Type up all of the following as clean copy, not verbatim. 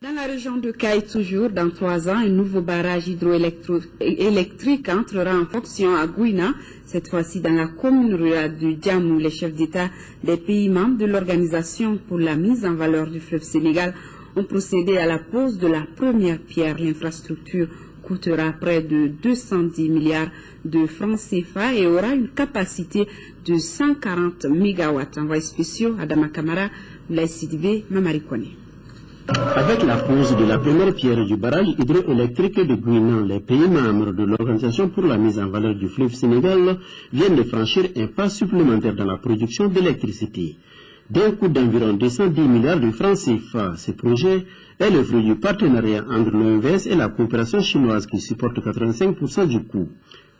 Dans la région de Caille, toujours, dans 3 ans, un nouveau barrage hydroélectrique entrera en fonction à Gouina, cette fois-ci dans la commune rurale de Djamou. Les chefs d'État des pays membres de l'Organisation pour la mise en valeur du fleuve Sénégal ont procédé à la pose de la première pierre. L'infrastructure coûtera près de 210 milliards de francs CFA et aura une capacité de 140 MW. Envoyé spéciaux Adama Kamara, Sidibé, Mamarikone. Avec la pose de la première pierre du barrage hydroélectrique de Gouina, les pays membres de l'Organisation pour la mise en valeur du fleuve Sénégal viennent de franchir un pas supplémentaire dans la production d'électricité. D'un coût d'environ 210 milliards de francs CFA, ce projet est le fruit du partenariat entre l'OMVS et la coopération chinoise qui supporte 85% du coût.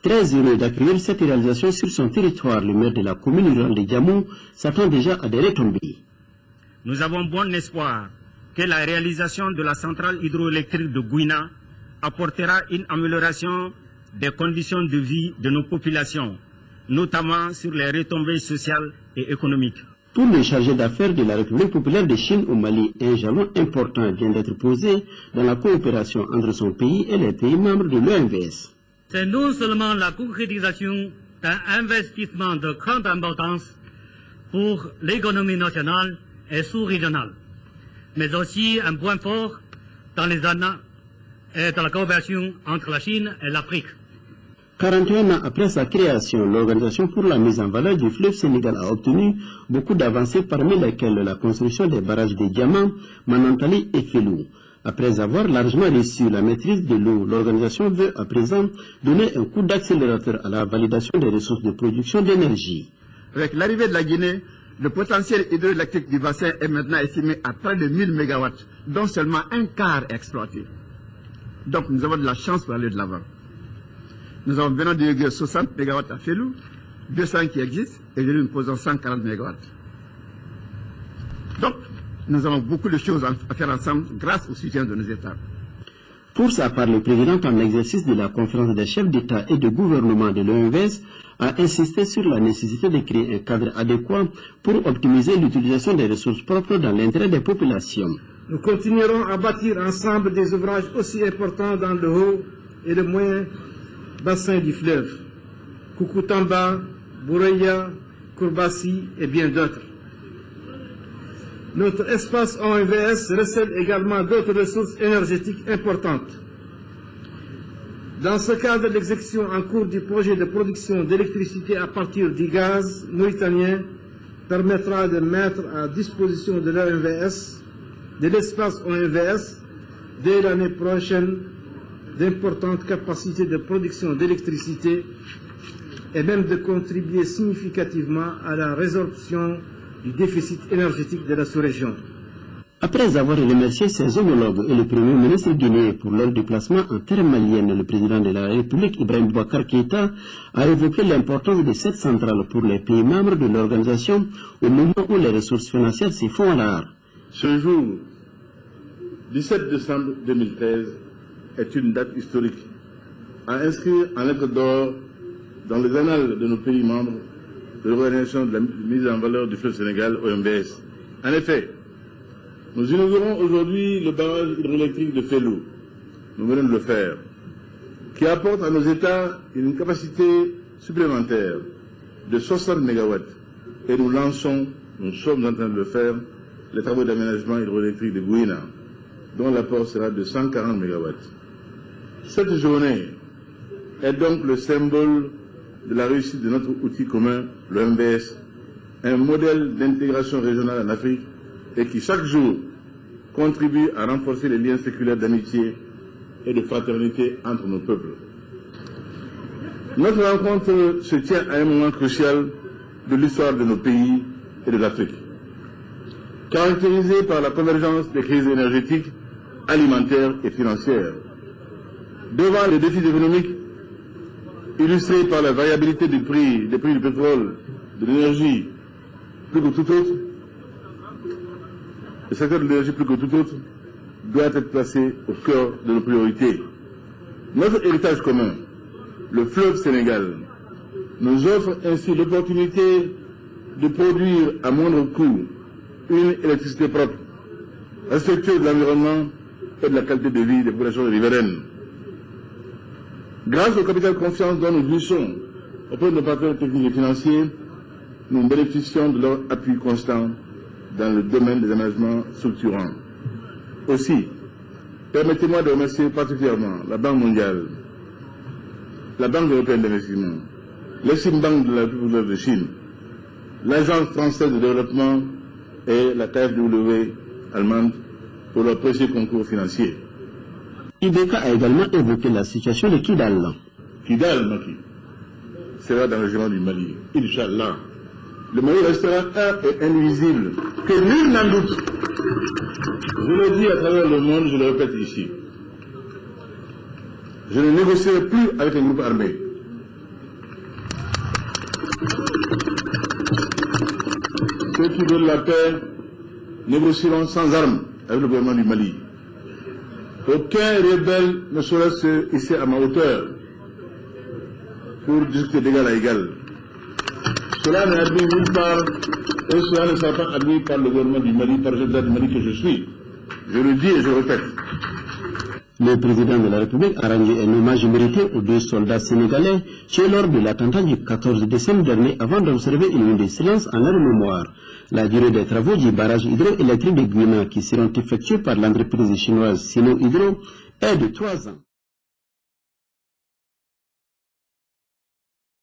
Très heureux d'accueillir cette réalisation sur son territoire, le maire de la commune rurale de Djamou s'attend déjà à des retombées. Nous avons bon espoir que la réalisation de la centrale hydroélectrique de Gouina apportera une amélioration des conditions de vie de nos populations, notamment sur les retombées sociales et économiques. Pour le chargé d'affaires de la République populaire de Chine au Mali, un jalon important vient d'être posé dans la coopération entre son pays et les pays membres de l'OMVS. C'est non seulement la concrétisation d'un investissement de grande importance pour l'économie nationale et sous-régionale, mais aussi un point fort dans les années et dans la coopération entre la Chine et l'Afrique. 41 ans après sa création, l'Organisation pour la mise en valeur du fleuve Sénégal a obtenu beaucoup d'avancées, parmi lesquelles la construction des barrages de Diamant, Manantali et Felou. Après avoir largement reçu la maîtrise de l'eau, l'organisation veut à présent donner un coup d'accélérateur à la validation des ressources de production d'énergie. Avec l'arrivée de la Guinée, le potentiel hydroélectrique du bassin est maintenant estimé à près de 1000 MW, dont seulement un quart est exploité. Donc nous avons de la chance pour aller de l'avant. Nous avons venant de 60 MW à Felou, 200 qui existent, et nous posons 140 MW. Donc, nous avons beaucoup de choses à faire ensemble grâce au soutien de nos États. Pour sa part, le président en exercice de la conférence des chefs d'État et de gouvernement de l'OMVS a insisté sur la nécessité de créer un cadre adéquat pour optimiser l'utilisation des ressources propres dans l'intérêt des populations. Nous continuerons à bâtir ensemble des ouvrages aussi importants dans le haut et le moyen bassin du fleuve, Koukutamba, Boureya, Kourbassi et bien d'autres. Notre espace OMVS recèle également d'autres ressources énergétiques importantes. Dans ce cadre, l'exécution en cours du projet de production d'électricité à partir du gaz mauritanien permettra de mettre à disposition de l'OMVS, de l'espace OMVS, dès l'année prochaine, d'importantes capacités de production d'électricité et même de contribuer significativement à la résorption du déficit énergétique de la sous-région. Après avoir remercié ses homologues et le Premier ministre guinéen pour leur déplacement en terre malienne, le président de la République, Ibrahim Boubacar Keïta, a évoqué l'importance de cette centrale pour les pays membres de l'organisation au moment où les ressources financières se font rares. Ce jour, 17 décembre 2013, est une date historique à inscrire en lettres d'or dans les annales de nos pays membres de l'Organisation de la mise en valeur du fleuve Sénégal, OMVS. En effet, nous inaugurons aujourd'hui le barrage hydroélectrique de Felou, nous venons de le faire, qui apporte à nos États une capacité supplémentaire de 60 MW. Et nous sommes en train de le faire, les travaux d'aménagement hydroélectrique de Gouina, dont l'apport sera de 140 MW. Cette journée est donc le symbole de la réussite de notre outil commun, le MVS, un modèle d'intégration régionale en Afrique et qui chaque jour contribue à renforcer les liens séculaires d'amitié et de fraternité entre nos peuples. Notre rencontre se tient à un moment crucial de l'histoire de nos pays et de l'Afrique, caractérisé par la convergence des crises énergétiques, alimentaires et financières. Devant les défis économiques illustrés par la variabilité des prix du pétrole, de l'énergie, plus que tout autre, le secteur de l'énergie plus que tout autre doit être placé au cœur de nos priorités. Notre héritage commun, le fleuve Sénégal, nous offre ainsi l'opportunité de produire à moindre coût une électricité propre, respectueuse de l'environnement et de la qualité de vie des populations riveraines. Grâce au capital confiance dont nous jouissons auprès de nos partenaires techniques et financiers, nous bénéficions de leur appui constant dans le domaine des aménagements structurants. Aussi, permettez-moi de remercier particulièrement la Banque mondiale, la Banque européenne d'investissement, l'Exim-Bank de la République de Chine, l'Agence française de développement et la KfW allemande pour leur précieux concours financier. IBK a également évoqué la situation de Kidal. Kidal, Maki, sera dans le régiment du Mali, Inch'Allah. Le Mali restera un et indivisible, que nul n'en doute. Je le dis à travers le monde, je le répète ici. Je ne négocierai plus avec les groupes armés. Ceux qui veulent la paix négocieront sans armes avec le gouvernement du Mali. Aucun rebelle ne saurait se hisser à ma hauteur pour discuter d'égal à égal. Cela n'est admis nulle part et cela ne sera pas admis par le gouvernement du Mali, par le président du Mali que je suis. Je le dis et je le répète. Le président de la République a rendu un hommage mérité aux 2 soldats sénégalais tués lors de l'attentat du 14 décembre dernier avant d'observer une minute de silence en leur mémoire. La durée des travaux du barrage hydroélectrique de Guina qui seront effectués par l'entreprise chinoise Sino Hydro est de 3 ans.